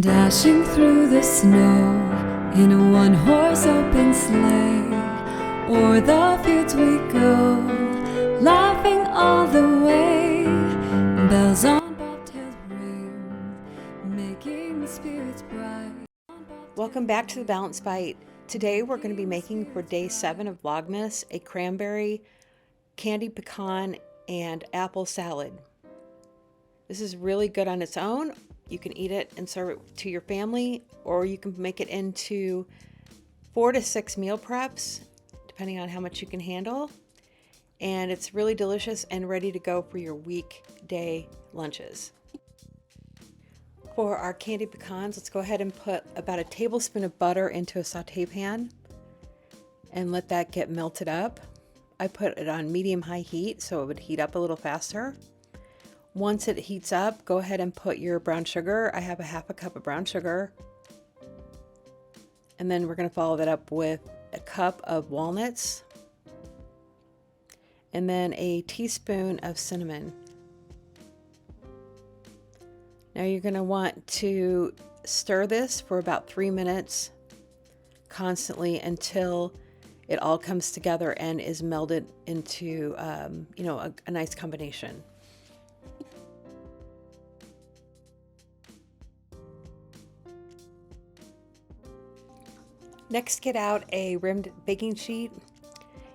Dashing through the snow in a one-horse open sleigh, o'er the fields we go, laughing all the way. Bells on bobtails ring, making spirits bright. Welcome back to the Balanced Bite. Today we're going to be making for day 7 of Vlogmas a cranberry, candied pecan, and apple salad. This is really good on its own. You can eat it and serve it to your family, or you can make it into 4 to 6 meal preps, depending on how much you can handle. And it's really delicious and ready to go for your weekday lunches. For our candied pecans, let's go ahead and put about a tablespoon of butter into a saute pan and let that get melted up. I put it on medium-high heat so it would heat up a little faster. Once it heats up, go ahead and put your brown sugar. I have a half a cup of brown sugar. And then we're going to follow that up with a cup of walnuts. And then a teaspoon of cinnamon. Now you're going to want to stir this for about 3 minutes constantly until it all comes together and is melded into a nice combination. Next, get out a rimmed baking sheet.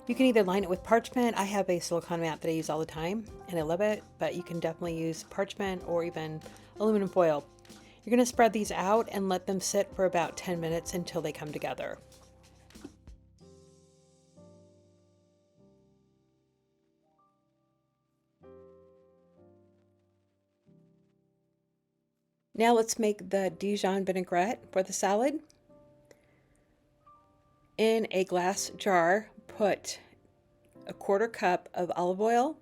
You can either line it with parchment. I have a silicone mat that I use all the time and I love it, but you can definitely use parchment or even aluminum foil. You're going to spread these out and let them sit for about 10 minutes until they come together. Now let's make the Dijon vinaigrette for the salad. In a glass jar, put a 1/4 cup of olive oil,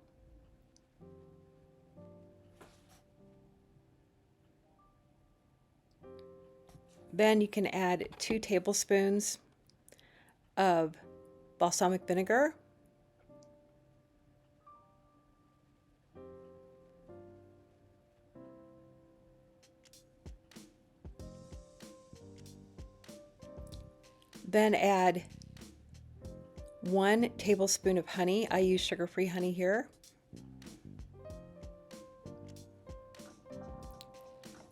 then you can add 2 tablespoons of balsamic vinegar, then add 1 tablespoon of honey. I use sugar-free honey here.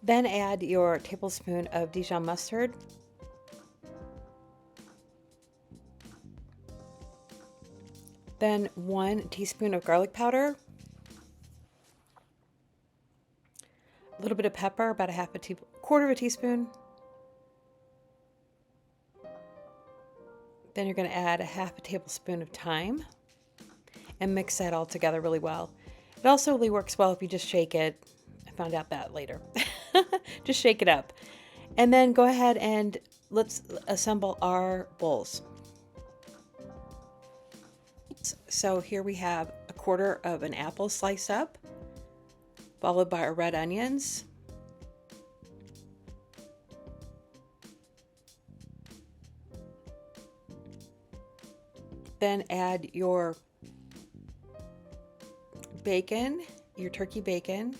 Then add your tablespoon of Dijon mustard. Then 1 teaspoon of garlic powder. A little bit of pepper, about a 1/4 of a teaspoon. Then you're going to add a 1/2 tablespoon of thyme and mix that all together really well. It also really works well if you just shake it. I found out that later. Just shake it up. And then go ahead and let's assemble our bowls. So here we have a 1/4 of an apple sliced up, followed by our red onions. Then add your bacon, your turkey bacon.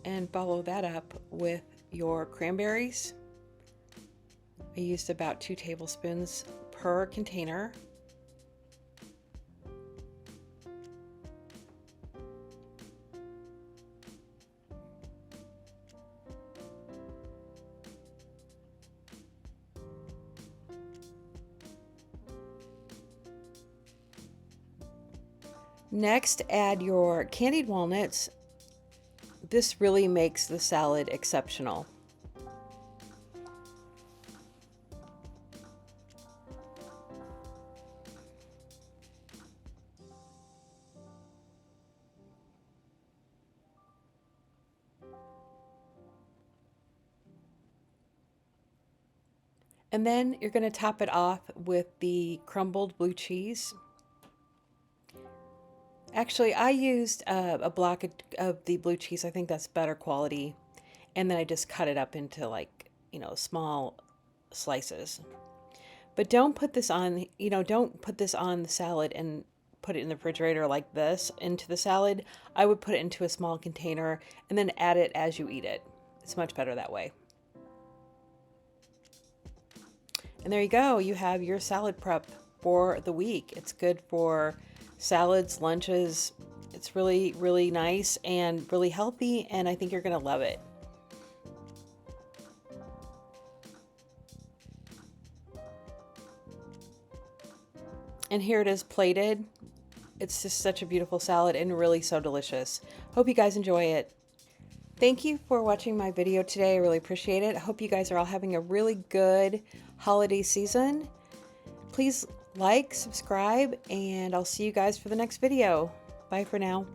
And follow that up with your cranberries. I used about 2 tablespoons per container. Next, add your candied walnuts. This really makes the salad exceptional. And then you're going to top it off with the crumbled blue cheese. Actually, I used a block of the blue cheese. I think that's better quality. And then I just cut it up into small slices. But don't put this on, don't put this on the salad and put it in the refrigerator like this into the salad. I would put it into a small container and then add it as you eat it. It's much better that way. And there you go. You have your salad prep for the week. It's good for salads, lunches. It's really, really nice and really healthy, and I think you're going to love it. And here it is plated. It's just such a beautiful salad and really so delicious. Hope you guys enjoy it. Thank you for watching my video today. I really appreciate it. I hope you guys are all having a really good holiday season. Please like, subscribe, and I'll see you guys for the next video. Bye for now.